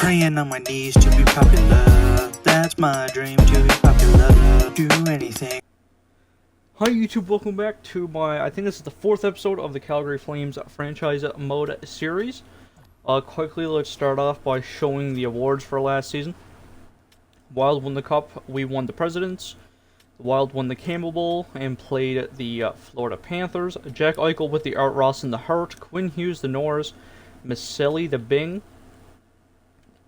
Praying on my knees to be popular. That's my dream, to be popular. Do anything. Hi YouTube, welcome back to my, I think this is the 4th episode of the Calgary Flames franchise mode series. Quickly, let's start off by showing the awards for last season. Wild won the Cup, we won the Presidents. The Wild won the Campbell Bowl and played the Florida Panthers. Jack Eichel with the Art Ross and the Hart. Quinn Hughes the Norris. Maselli the Bing.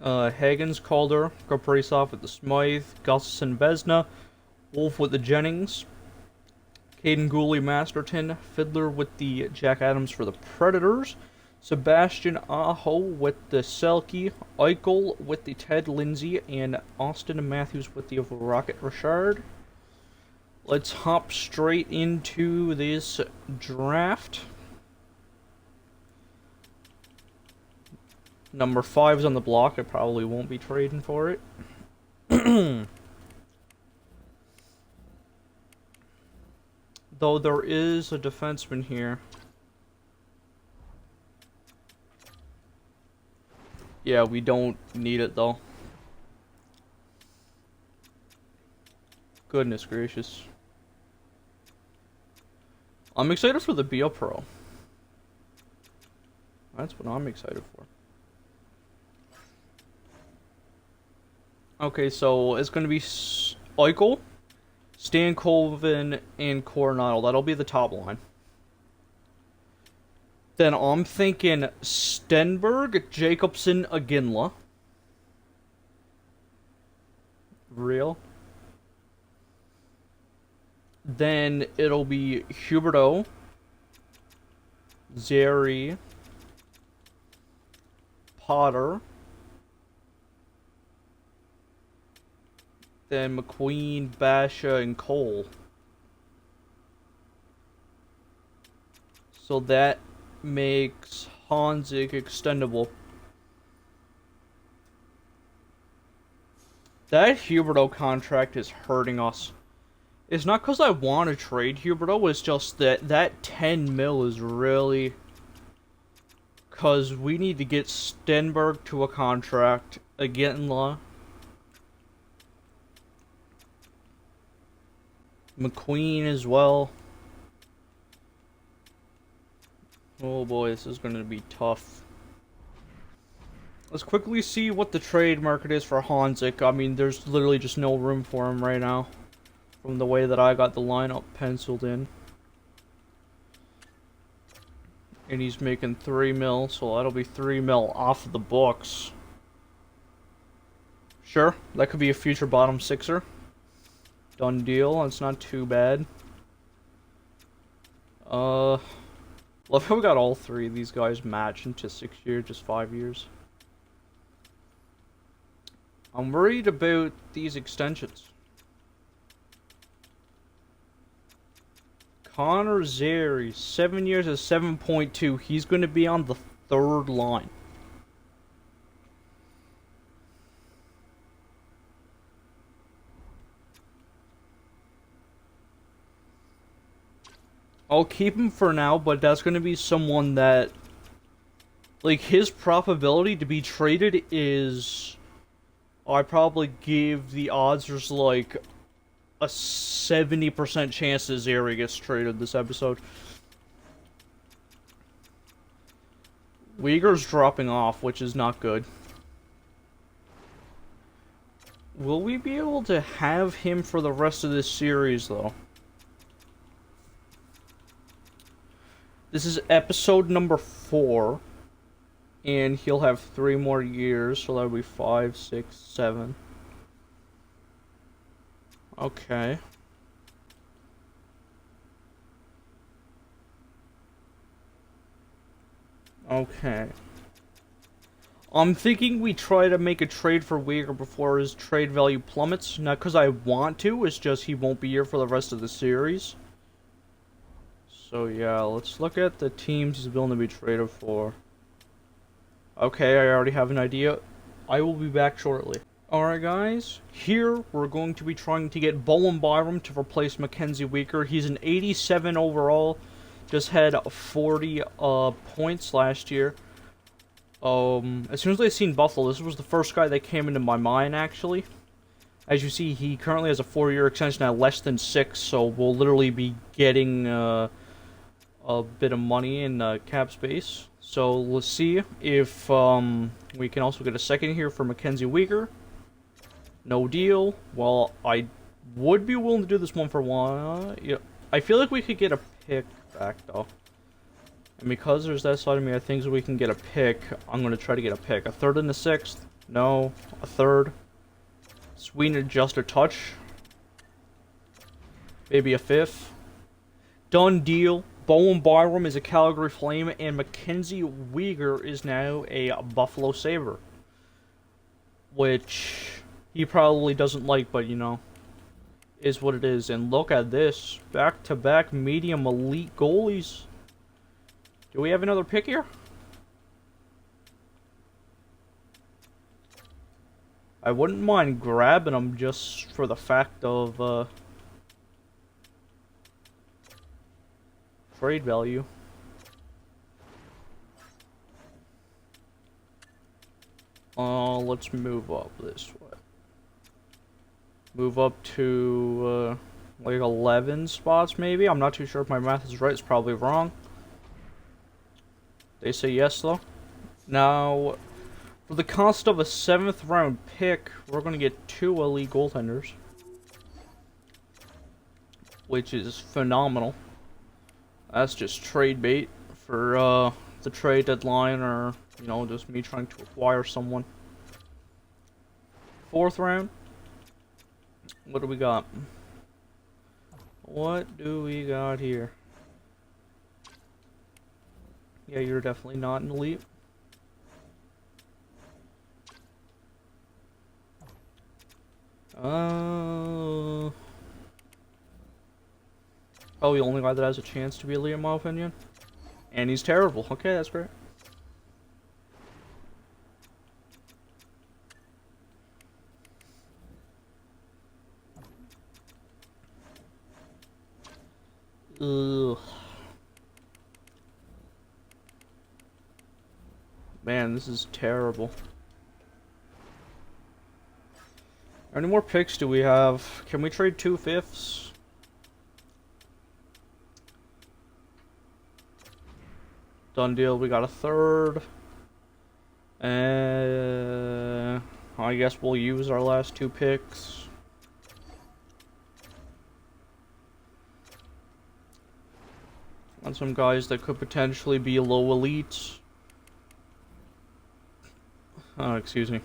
Hagens Calder. Kaprizov with the Smythe. Gustafson Vesna. Wolf with the Jennings. Caden Gooley Masterton. Fiddler with the Jack Adams for the Predators. Sebastian Aho with the Selke. Eichel with the Ted Lindsay. And Austin Matthews with the Rocket Richard. Let's hop straight into this draft. Number 5 is on the block. I probably won't be trading for it. Though there is a defenseman here. Yeah, we don't need it though. Goodness gracious. I'm excited for the BL Pro. That's what I'm excited for. Okay, so it's going to be Eichel, Stankoven, and Coronado. That'll be the top line. Then I'm thinking Stenberg, Jacobson, Aginla. Real. Then it'll be Huberdeau, Zeri, Potter, then McQueen, Basha, and Cole. So that makes Hanzik extendable. That Huberdeau contract is hurting us. It's not because I want to trade Huberdeau, it's just that 10 mil is really... Because we need to get Stenberg to a contract, Aginla, McQueen as well. Oh boy, this is going to be tough. Let's quickly see what the trade market is for Hanzik. I mean, there's literally just no room for him right now. From the way that I got the lineup penciled in. And he's making 3 mil, so that'll be 3 mil off of the books. Sure, that could be a future bottom sixer. Done deal, it's not too bad. Love how we got all 3 of these guys match into 6 years, just 5 years. I'm worried about these extensions. Connor Zeri, 7 years at 7.2. He's going to be on the 3rd line. I'll keep him for now, but that's going to be someone that... Like, his probability to be traded is... I probably give the odds there's like... a 70% chance that Zeri gets traded this episode. Uyghur's dropping off, which is not good. Will we be able to have him for the rest of this series, though? This is episode number 4. And he'll have 3 more years, so that'll be 5, 6, 7. Okay. Okay. I'm thinking we try to make a trade for Uyghur before his trade value plummets. Not because I want to, it's just he won't be here for the rest of the series. So yeah, let's look at the teams he's willing to be traded for. Okay, I already have an idea. I will be back shortly. Alright guys, here we're going to be trying to get Bowen Byram to replace Mackenzie Weegar. He's an 87 overall, just had 40 points last year. As soon as I seen Buffalo, this was the first guy that came into my mind, actually. As you see, he currently has a 4-year extension at less than 6, so we'll literally be getting a bit of money in cap space. So let's see if we can also get a second here for Mackenzie Weegar. No deal. Well, I would be willing to do this one for one. Yeah, I feel like we could get a pick back, though. And because there's that side of me, I think we can get a pick. I'm going to try to get a pick. A third and a sixth. No. A third. Sweeten just a touch. Maybe a fifth. Done deal. Bowen Byram is a Calgary Flame, and Mackenzie Weegar is now a Buffalo Sabre. Which he probably doesn't like, but you know, is what it is. And look at this. Back-to-back medium elite goalies. Do we have another pick here? I wouldn't mind grabbing them just for the fact of trade value. Let's move up this way. Move up to like 11 spots maybe. I'm not too sure if my math is right. It's probably wrong. They say yes, though. Now, for the cost of a 7th round pick, we're going to get 2 elite goaltenders. Which is phenomenal. That's just trade bait for the trade deadline, or, you know, just me trying to acquire someone. 4th round. What do we got? What do we got here? Yeah, you're definitely not an elite. Probably the only guy that has a chance to be elite in my opinion. And he's terrible. Okay, that's great. Ugh. Man, this is terrible. How many more picks do we have? Can we trade 2 fifths? Done deal. We got a third. I guess we'll use our last 2 picks. On some guys that could potentially be low elites. Oh, excuse me.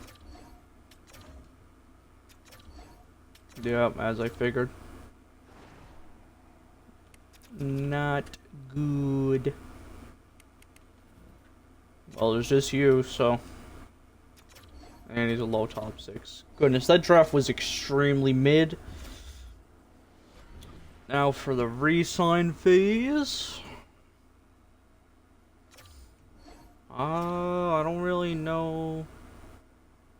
Yep, as I figured. Not good. Well, there's just you, so. And he's a low top 6. Goodness, that draft was extremely mid. Now for the re-sign phase. I don't really know.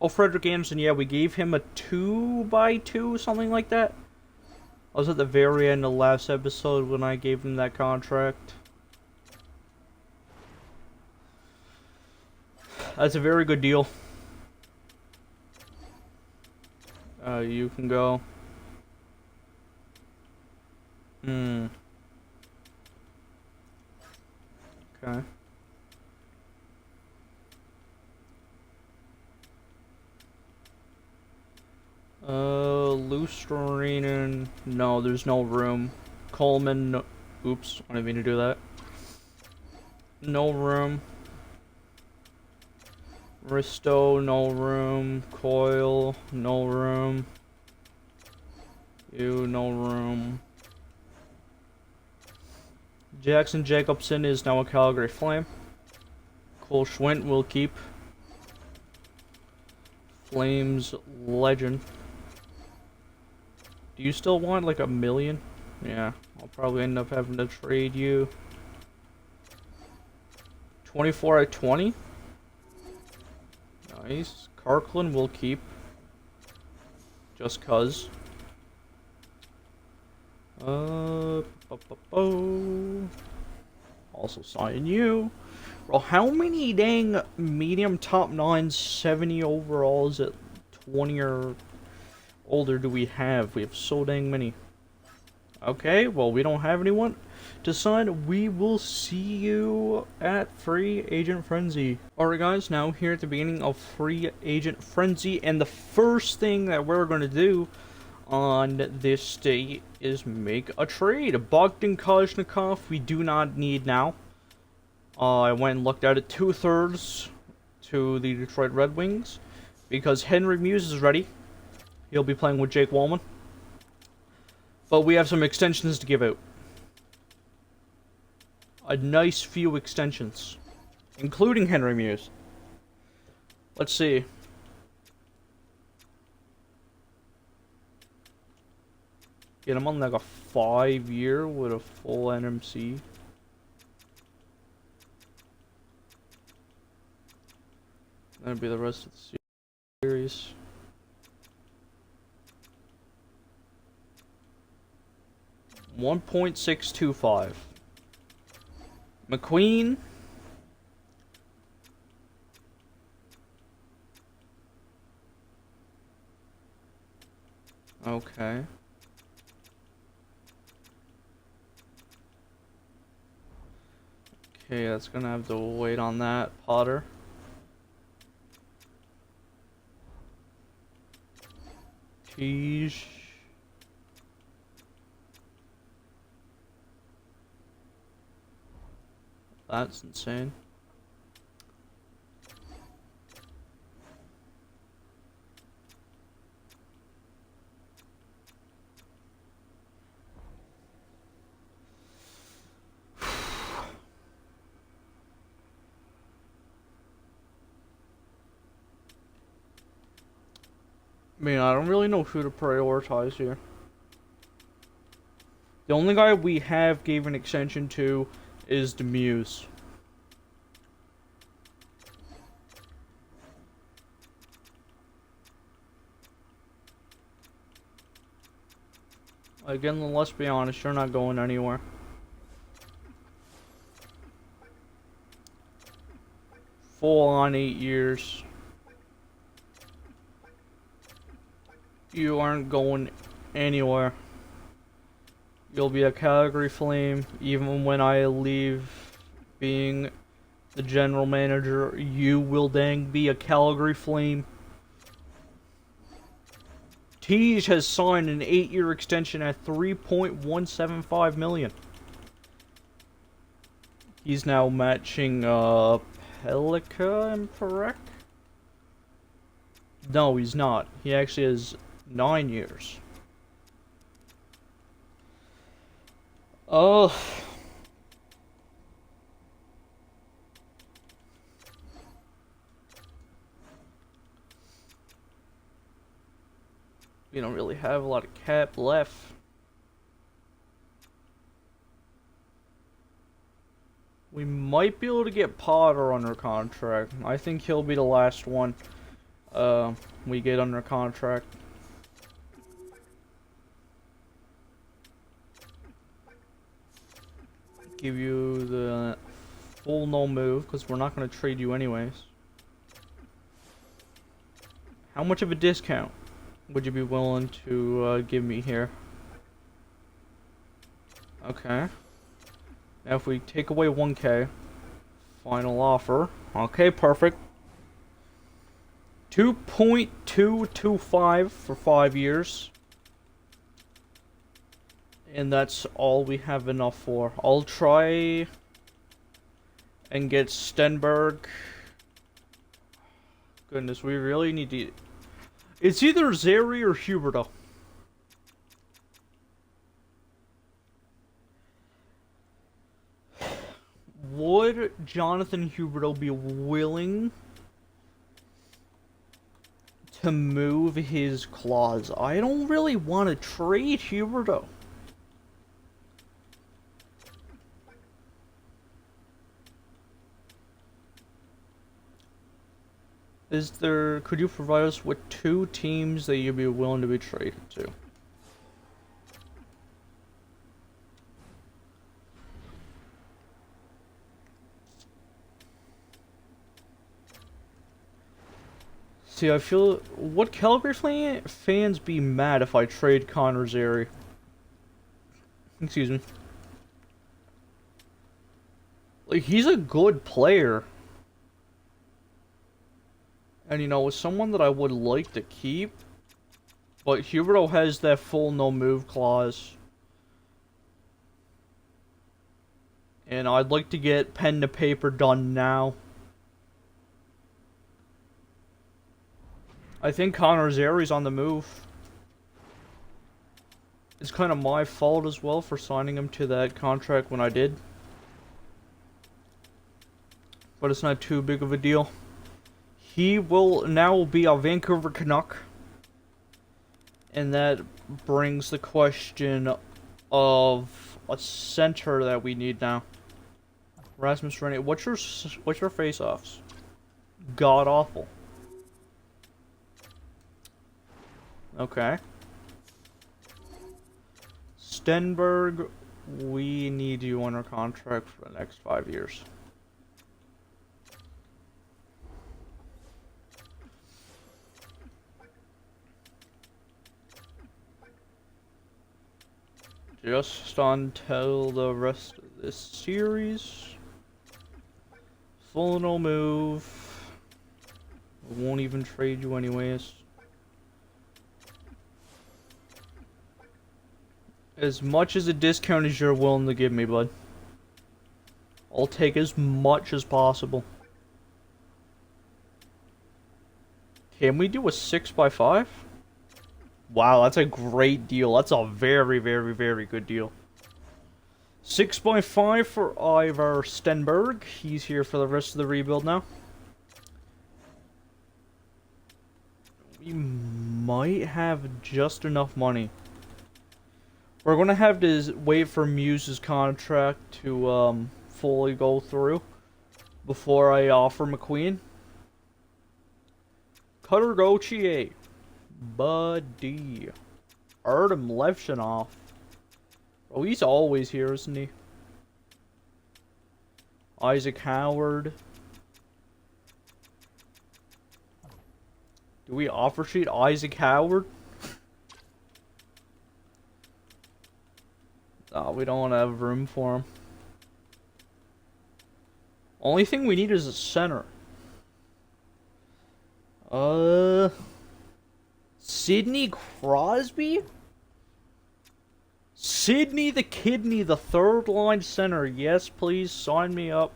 Oh, Frederick Anderson, yeah, we gave him a 2x2, something like that. I was at the very end of the last episode when I gave him that contract. That's a very good deal. You can go. Okay. Lustrinen. No, there's no room. Coleman. No, oops, I didn't mean to do that. No room. Risto, no room. Coyle, no room. You, no room. Jackson Jacobson is now a Calgary Flame. Cole Schwint will keep. Flames legend. Do you still want like $1 million? Yeah, I'll probably end up having to trade you. 24 at 20. Nice. Kirkland will keep. Just cuz. Also sign you. Bro, how many dang medium top 9 70 overalls at 20 or older do we have? We have so dang many. Okay, well, we don't have anyone to sign. We will see you at Free Agent Frenzy. Alright guys, now here at the beginning of Free Agent Frenzy, and the first thing that we're going to do on this day is make a trade. Bogdan Kozhnikov we do not need now. I went and looked at it 2/3 to the Detroit Red Wings because Henry Muse is ready. He'll be playing with Jake Wallman. But we have some extensions to give out. A nice few extensions, including Henry Muse. Let's see. Get him on like a 5-year with a full NMC. That'll be the rest of the series. $1.625. McQueen. Okay. Okay, that's gonna have to wait on that. Potter. Teej. That's insane. I mean, I don't really know who to prioritize here. The only guy we have gave an extension to is the Muse. Again, let's be honest, you're not going anywhere. Full on 8 years. You aren't going anywhere. You'll be a Calgary Flame even when I leave being the general manager. You will dang be a Calgary Flame. Teej has signed an 8-year extension at $3.175 million. He's now matching Pelika, I'm correct? No, he's not. He actually has 9 years. Oh. We don't really have a lot of cap left. We might be able to get Potter under contract. I think he'll be the last one we get under contract. Give you the full no move because we're not going to trade you anyways. How much of a discount would you be willing to give me here? Okay. Now if we take away 1K, final offer. Okay, perfect. 2.225 for 5 years. And that's all we have enough for. I'll try and get Stenberg. Goodness, we really need to... It's either Zeri or Huberto. Would Jonathan Huberto be willing to move his clause? I don't really want to trade Huberto. Could you provide us with 2 teams that you'd be willing to be traded to? See, I feel... Would Calgary fans be mad if I trade Connor Zary? Excuse me. Like, he's a good player. And, you know, someone that I would like to keep. But Huberto has that full no-move clause. And I'd like to get pen to paper done now. I think Connor Zary's on the move. It's kind of my fault as well for signing him to that contract when I did. But it's not too big of a deal. He will now be a Vancouver Canuck. And that brings the question of a center that we need now. Rasmus Rennie, what's your face-offs? God awful. Okay. Stenberg, we need you under contract for the next 5 years. Just until the rest of this series. Full no move. We won't even trade you anyways. As much as a discount as you're willing to give me, bud. I'll take as much as possible. Can we do a 6x5? Wow, that's a great deal. That's a very, very, very good deal. 6x5 for Ivar Stenberg. He's here for the rest of the rebuild now. We might have just enough money. We're going to have to wait for Muse's contract to fully go through before I offer McQueen. Cutter Gauthier. Buddy. Artem Levshinov. Oh, he's always here, isn't he? Isaac Howard. Do we offer sheet Isaac Howard? Oh, we don't want to have room for him. Only thing we need is a center. Sidney Crosby? Sidney the Kidney, the third line center. Yes, please, sign me up.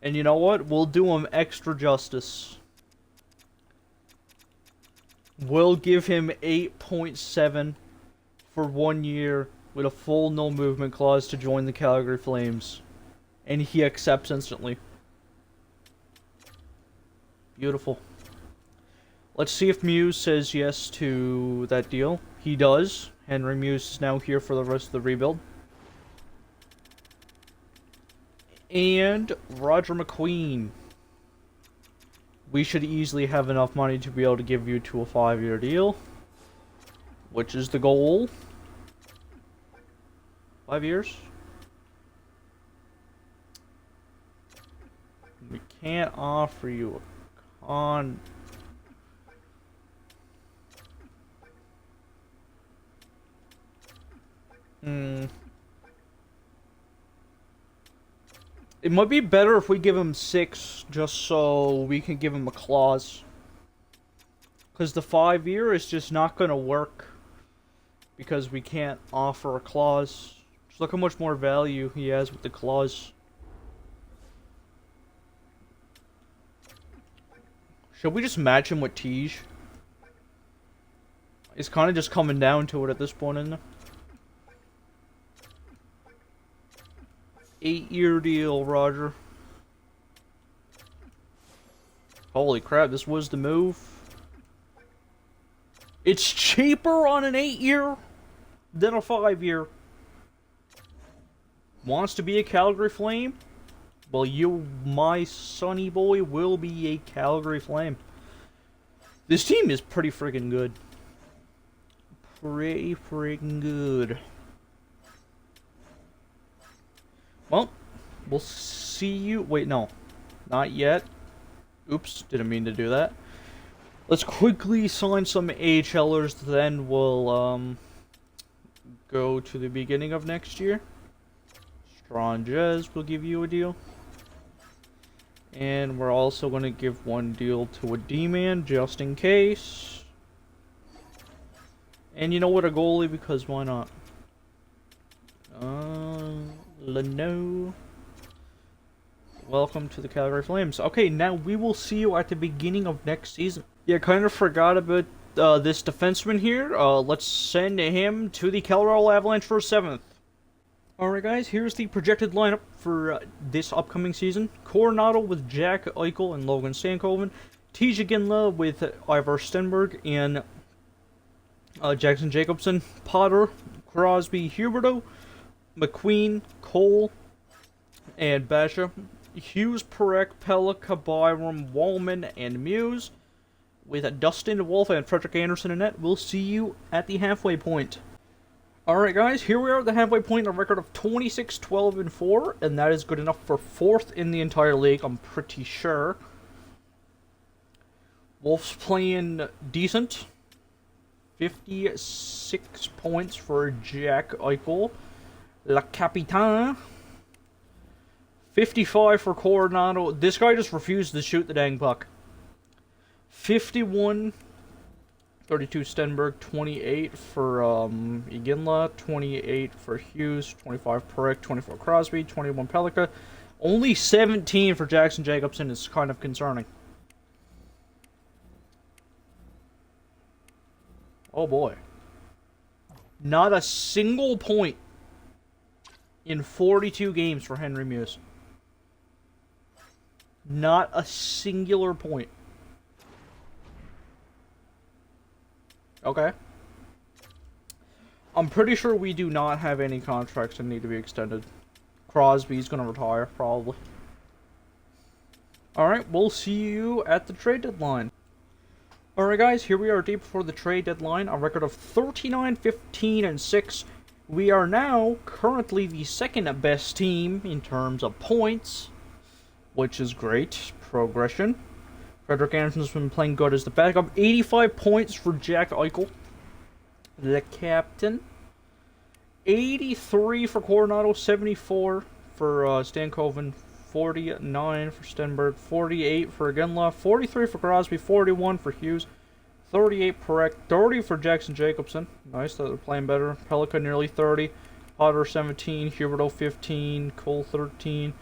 And you know what? We'll do him extra justice. We'll give him 8.7 for 1 year with a full no movement clause to join the Calgary Flames. And he accepts instantly. Beautiful. Let's see if Muse says yes to that deal. He does. Henry Muse is now here for the rest of the rebuild. And Roger McQueen. We should easily have enough money to be able to give you to a 5-year deal. Which is the goal. 5 years? We can't offer you a con... It might be better if we give him 6, just so we can give him a clause. Because the 5-year is just not going to work. Because we can't offer a clause. Just look how much more value he has with the clause. Should we just match him with Tej? It's kind of just coming down to it at this point, isn't it? 8-year deal, Roger. Holy crap, this was the move. It's cheaper on an 8-year than a 5-year. Wants to be a Calgary Flame? Well, you, my sonny boy, will be a Calgary Flame. This team is pretty freaking good. Pretty freaking good. Well, we'll see you... Wait, no. Not yet. Oops, didn't mean to do that. Let's quickly sign some AHLers, then we'll go to the beginning of next year. Stranges will give you a deal. And we're also going to give one deal to a D-man, just in case. And you know what, a goalie, because why not? Leno. Welcome to the Calgary Flames. Okay, now we will see you at the beginning of next season. Yeah, kind of forgot about this defenseman here. Let's send him to the Colorado Avalanche for 7th. Alright guys, here's the projected lineup for this upcoming season. Coronado with Jack Eichel and Logan Stankoven. Tija Ginla with Ivar Stenberg and Jackson Jacobson. Potter, Crosby, Huberto, McQueen, Cole, and Basha. Hughes, Perek, Pellica, Byram, Wallman, and Muse. With Dustin Wolf and Frederick Anderson in net. We'll see you at the halfway point. Alright guys, here we are at the halfway point, a record of 26, 12, and 4, and that is good enough for 4th in the entire league, I'm pretty sure. Wolf's playing decent. 56 points for Jack Eichel. La Capitana. 55 for Coronado. This guy just refused to shoot the dang puck. 51... 32 Stenberg, 28 for Iginla, 28 for Hughes, 25 Perek, 24 Crosby, 21 Pellica. Only 17 for Jackson Jacobson is kind of concerning. Oh boy. Not a single point in 42 games for Henry Muse. Not a singular point. Okay. I'm pretty sure we do not have any contracts that need to be extended. Crosby's gonna retire, probably. Alright, we'll see you at the trade deadline. Alright guys, here we are deep before the trade deadline. A record of 39, 15, and 6. We are now currently the second best team in terms of points, which is great. Progression. Frederick Anderson's been playing good as the backup. 85 points for Jack Eichel, the captain. 83 for Coronado, 74 for Stankoven, 49 for Stenberg, 48 for Ginla, 43 for Crosby, 41 for Hughes, 38 Perek, 30 for Jackson Jacobson. Nice that they're playing better. Pellica nearly 30. Potter 17, Huberto 15, Cole 13,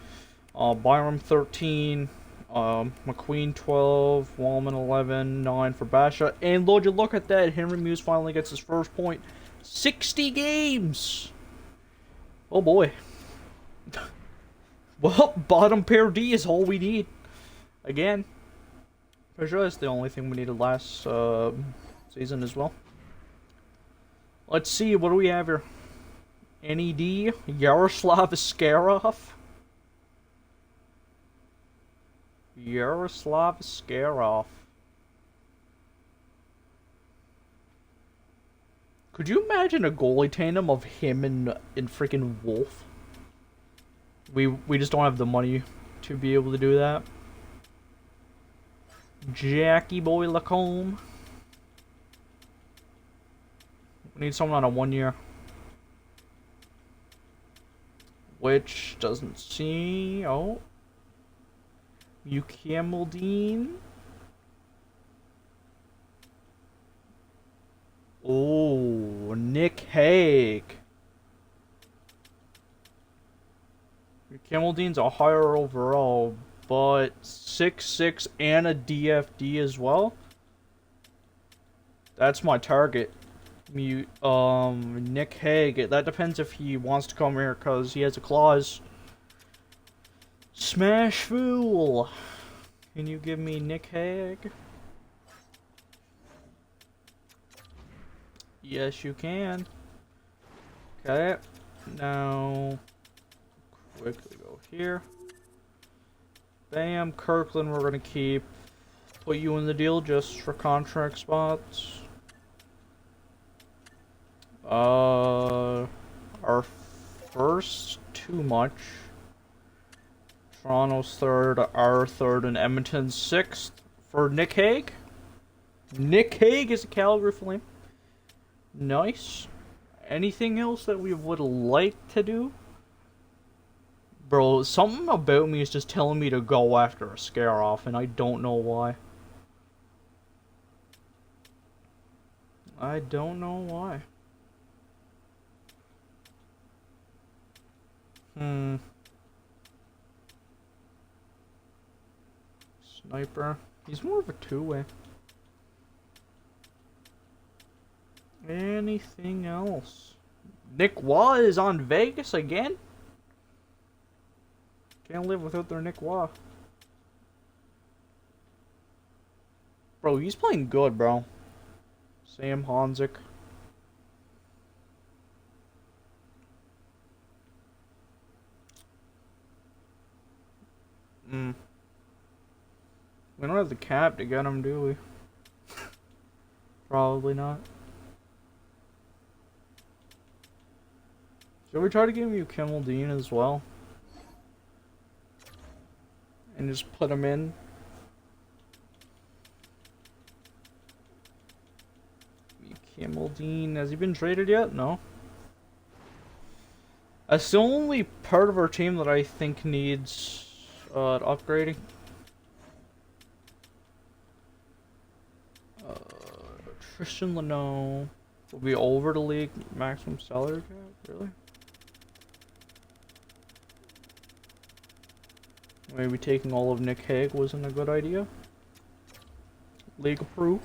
Byram 13. McQueen 12, Wallman 11, 9 for Basha. And Lord, you look at that, Henry Muse finally gets his first point. 60 games! Oh boy. Well, bottom pair D is all we need. Again. For sure that's the only thing we needed last season as well. Let's see, what do we have here? NED, Yaroslav Askarov. Yaroslav Askarov. Could you imagine a goalie tandem of him and freaking Wolf? We just don't have the money to be able to do that. Jackie Boy Lacombe. We need someone on a 1 year. Which doesn't seem... Oh. Camaldine. Oh, Nick Hague. Camaldine's a higher overall, but 6'6" and a DFD as well. That's my target. Nick Hague. That depends if he wants to come here because he has a clause. Smash Fool! Can you give me Nick Hague? Yes, you can. Okay. Now, quickly go here. Bam. Kirkland, we're gonna keep. Put you in the deal just for contract spots. Our first too much. Toronto's third, our third, and Edmonton's sixth for Nick Hague. Nick Hague is a Calgary Flame. Nice. Anything else that we would like to do? Bro, something about me is just telling me to go after a scare off, and I don't know why. I don't know why. Sniper. He's more of a two-way. Anything else? Nick Waugh is on Vegas again? Can't live without their Nick Waugh. Bro, he's playing good, bro. Sam Honzik. We don't have the cap to get him, do we? Probably not. Should we try to give you Kimmel Dean as well? And just put him in? Kimmel Dean, has he been traded yet? No. That's the only part of our team that I think needs upgrading. Christian Leno will be over the league maximum salary cap, really? Maybe taking all of Nick Hague wasn't a good idea. League approved.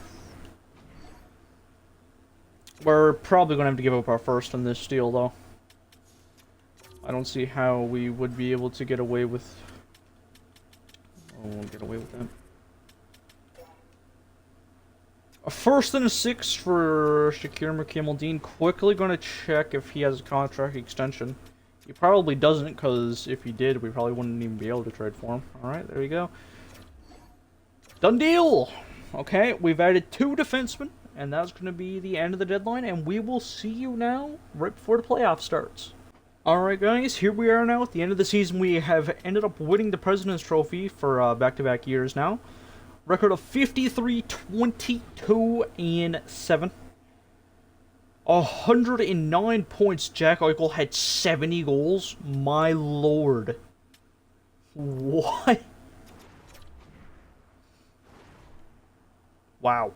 We're probably going to have to give up our first in this deal, though. I don't see how we would be able to get away with... Oh, we'll get away with that. A first and a sixth for Shakir McKimmel-Dean. Quickly going to check if he has a contract extension. He probably doesn't, because if he did, we probably wouldn't even be able to trade for him. Alright, there you go. Done deal! Okay, we've added 2 defensemen, and that's going to be the end of the deadline, and we will see you now right before the playoff starts. Alright guys, here we are now at the end of the season. We have ended up winning the President's Trophy for back-to-back years now. Record of 53, 22, and 7. 109 points. Jack Eichel had 70 goals. My lord. What? Wow.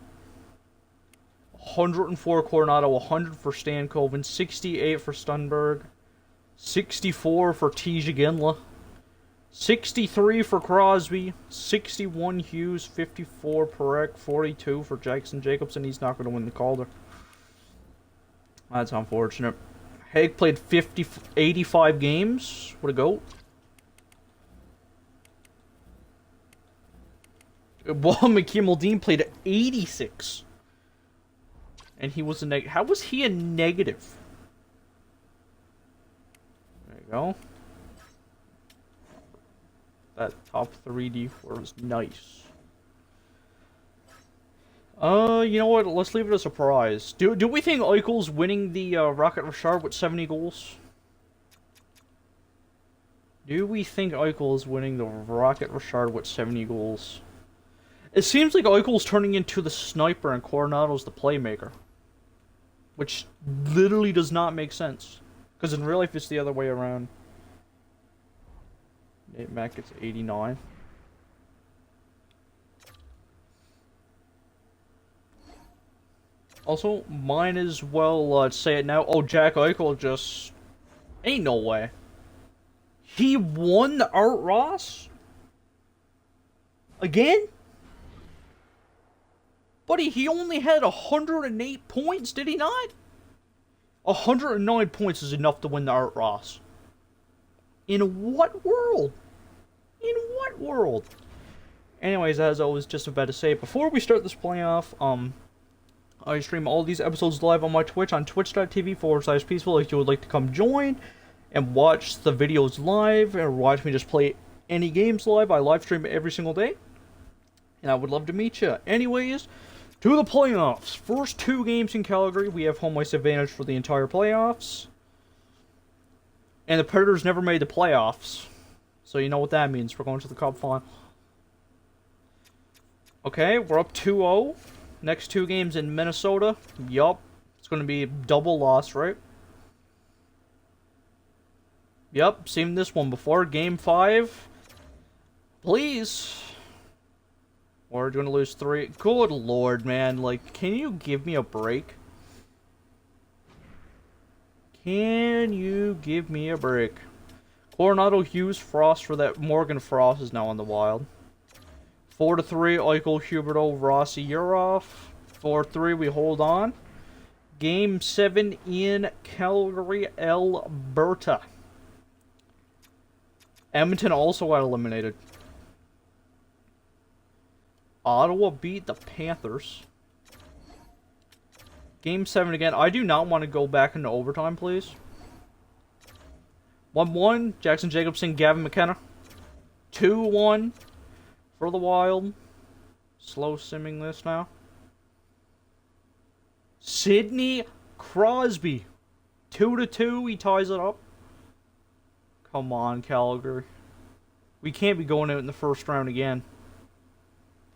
104 Coronado, 100 for Stankoven, 68 for Stunberg, 64 for Tija Ginla, 63 for Crosby, 61 Hughes, 54 Perek, 42 for Jackson Jacobson. He's not going to win the Calder. That's unfortunate. Hague played 85 games. What a goat. Well, McKimmel-Dean played 86. And he was a negative. How was he a negative? There you go. That top 3D4 is nice. You know what? Let's leave it a surprise. Do we think Eichel's winning the Rocket Richard with 70 goals? Do we think Eichel is winning the Rocket Richard with 70 goals? It seems like Eichel's turning into the sniper and Coronado's the playmaker. Which literally does not make sense. Because in real life it's the other way around. Nate Mack gets 89. Also, might as well say it now. Oh, Jack Eichel just... Ain't no way. He won the Art Ross? Again? Buddy, he only had 108 points, did he not? 109 points is enough to win the Art Ross. In what world? In what world? Anyways, as I was just about to say, before we start this playoff, I stream all these episodes live on my Twitch on twitch.tv/peaceful. If you would like to come join and watch the videos live, or watch me just play any games live, I live stream every single day. And I would love to meet you. Anyways, to the playoffs. First 2 games in Calgary, we have home ice advantage for the entire playoffs. And the Predators never made the playoffs. So you know what that means. We're going to the cup final. Okay, we're up 2-0. Next 2 games in Minnesota. Yup. It's going to be double loss, right? Yup, seen this one before. Game 5. Please. We're going to lose 3. Good lord, man. Like, can you give me a break? Can you give me a break? Coronado, Hughes, Frost for that. Morgan Frost is now on the Wild. 4-3, Eichel, Huberto, Rossi, Urov. 4-3, we hold on. Game 7 in Calgary, Alberta. Edmonton also got eliminated. Ottawa beat the Panthers. Game 7 again. I do not want to go back into overtime, please. 1-1, Jackson Jacobson, Gavin McKenna. 2-1 for the Wild. Slow simming this now. Sidney Crosby. 2-2, he ties it up. Come on, Calgary. We can't be going out in the first round again.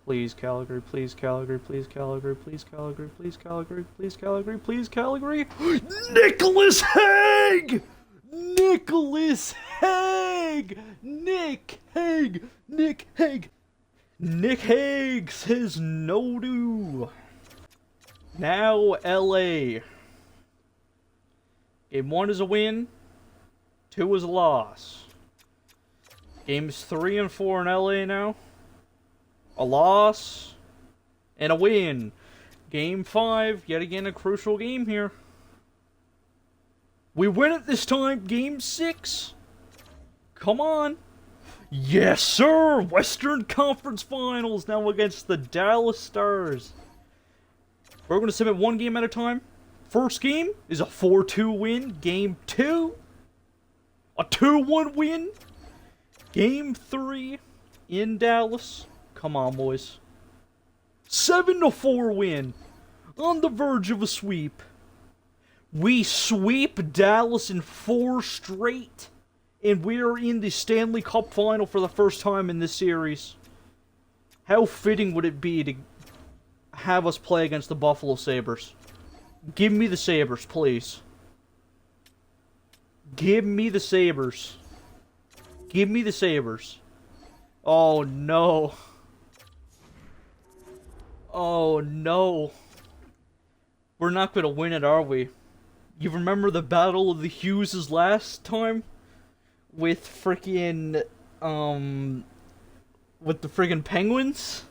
Please, Calgary. Please, Calgary. Please, Calgary. Please, Calgary. Please, Calgary. Please, Calgary. Please, Calgary. Nicholas Hague! Nicholas Hague! Nick Hague! Nick Hague! Nick Hague says no do. Now LA. Game 1 is a win. 2 is a loss. Games 3 and 4 in LA now. A loss. And a win. Game 5. Yet again a crucial game here. We win it this time. Game 6. Come on. Yes, sir. Western Conference Finals now against the Dallas Stars. We're going to submit one game at a time. First game is a 4-2 win. Game 2, a 2-1 win. Game 3 in Dallas. Come on, boys. 7-4 win. On the verge of a sweep. We sweep Dallas in 4 straight. And we are in the Stanley Cup final for the first time in this series. How fitting would it be to have us play against the Buffalo Sabres? Give me the Sabres, please. Give me the Sabres. Give me the Sabres. Oh, no. Oh, no. We're not going to win it, are we? You remember the Battle of the Hughes last time? With freaking, with the friggin' Penguins?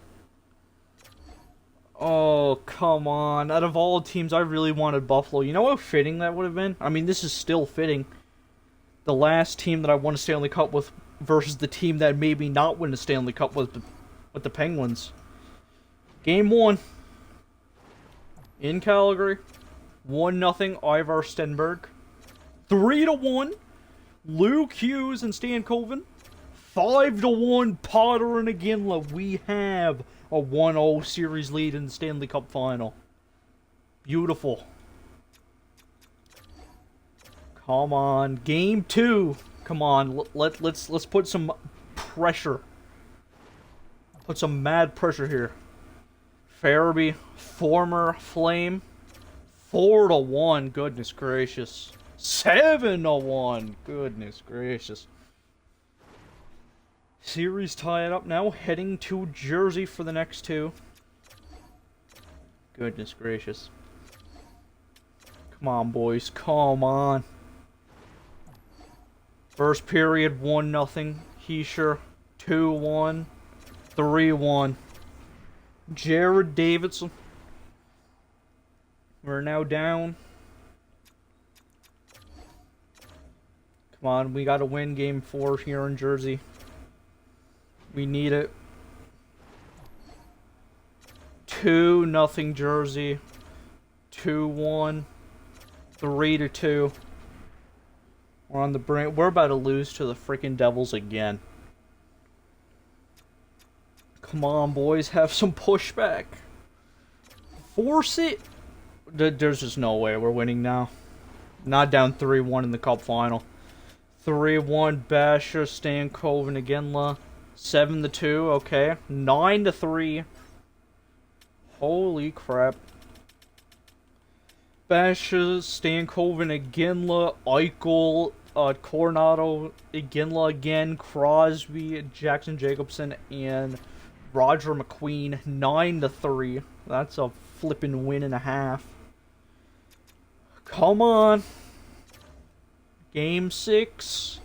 Oh, come on. Out of all teams, I really wanted Buffalo. You know how fitting that would have been? I mean, this is still fitting. The last team that I won a Stanley Cup with versus the team that maybe not win a Stanley Cup with the Penguins. Game 1. In Calgary. 1-0, Ivar Stenberg. 3-1. Luke Hughes and Stan Coven. 5-1 Potter and Iginla. We have a 1-0 series lead in the Stanley Cup final. Beautiful. Come on, game 2. Come on, let's put some pressure. Put some mad pressure here. Farabee, former Flame. 4-1. Goodness gracious. 7-1. Goodness gracious. Series tied up now. Heading to Jersey for the next 2. Goodness gracious. Come on, boys. Come on. First period, 1-0. Heischer. 2-1. 3-1. Jared Davidson. We're now down. Come on, we gotta win game 4 here in Jersey. We need it. 2-0 Jersey. 2-1. 3-2. We're on the brink. We're about to lose to the freaking Devils again. Come on, boys. Have some pushback. Force it. There's just no way we're winning now. Not down 3-1 in the cup final. 3-1 Basher, Stankov, and Iginla. 7-2, okay. 9-3. Holy crap. Basher, Stankov, and Iginla, Eichel, Coronado, Iginla again, Crosby, Jackson Jacobson, and Roger McQueen. 9-3. That's a flippin' win and a half. Come on. Game 6.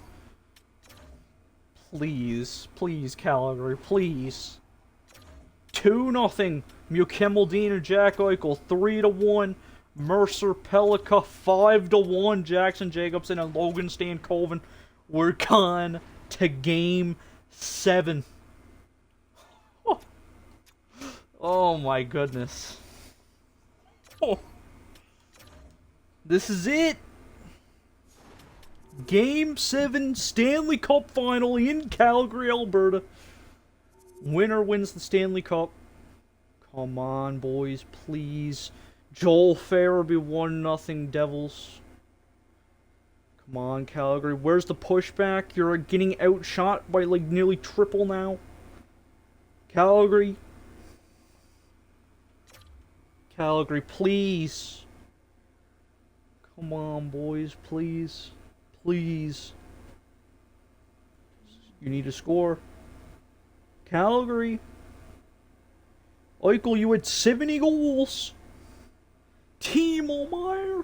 Please. Please, Calgary. Please. 2-0. Mukemeldine and Jack Eichel. 3-1. Mercer Pellica. 5-1. Jackson Jacobson and Logan Stankoven. We're gone to Game 7. Oh my goodness. Oh. This is it. Game 7 Stanley Cup Final in Calgary, Alberta. Winner wins the Stanley Cup. Come on, boys, please. Joel Farabee 1-0 Devils. Come on, Calgary. Where's the pushback? You're getting outshot by like nearly triple now. Calgary. Calgary, please. Come on, boys, please. Please. You need to score. Calgary. Eichel, you had 70 goals. Timo Meier.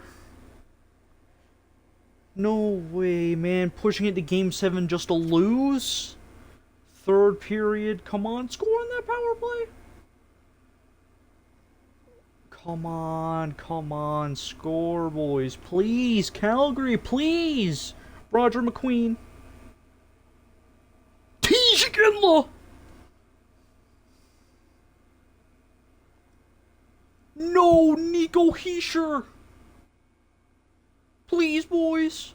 No way, man. Pushing it to Game 7 just to lose. Third period. Come on, score on that power play. Come on, score, boys. Please, Calgary, please. Roger McQueen. Tijikinla. No, Nico Hischier. Please, boys.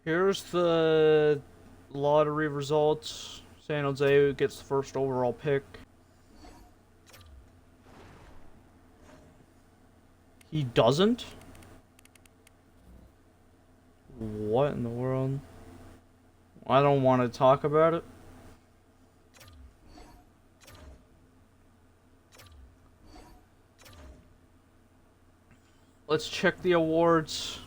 Here's the lottery results. San Jose gets the first overall pick. He doesn't? What in the world? I don't want to talk about it. Let's check the awards.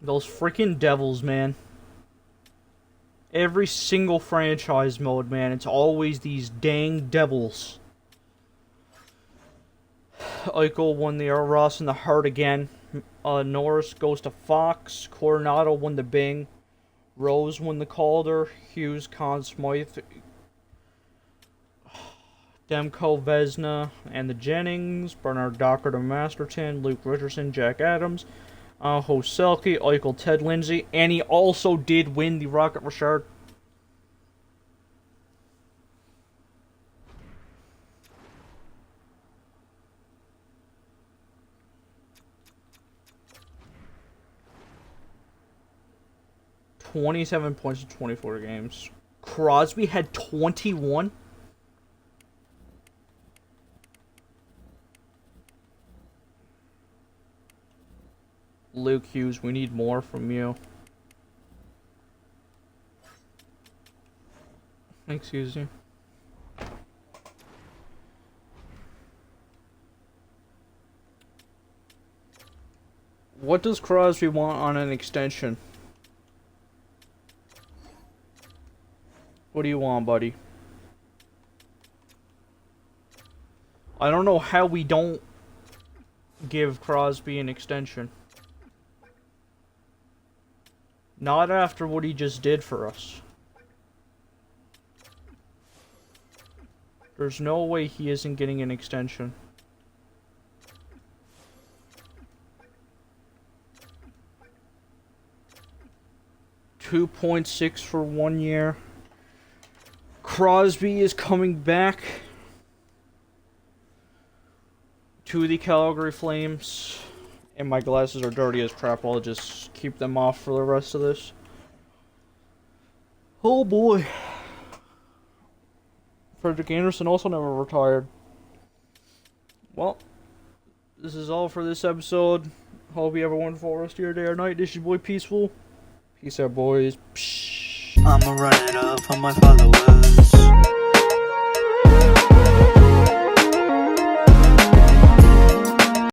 Those freaking Devils, man. Every single franchise mode, man. It's always these dang Devils. Eichel won the Ross and the Hart again. Norris goes to Fox. Coronado won the Bing. Rose won the Calder. Hughes, Conn Smythe. Demko, Vezina, and the Jennings. Bernard Docker to Masterton. Luke Richardson, Jack Adams. Hoselke, Eichel, Ted Lindsay, and he also did win the Rocket Richard. $27 points in 24 games. Crosby had 21. Luke Hughes, we need more from you. Excuse me. What does Crosby want on an extension? What do you want, buddy? I don't know how we don't give Crosby an extension. Not after what he just did for us. There's no way he isn't getting an extension. $2.6 for 1 year. Crosby is coming back to the Calgary Flames. And my glasses are dirty as crap. I'll just keep them off for the rest of this. Oh boy. Frederick Anderson also never retired. Well, this is all for this episode. Hope you have a wonderful rest of your day or night. This is your boy Peaceful. Peace out, boys. Psh. I'ma run it up for my followers.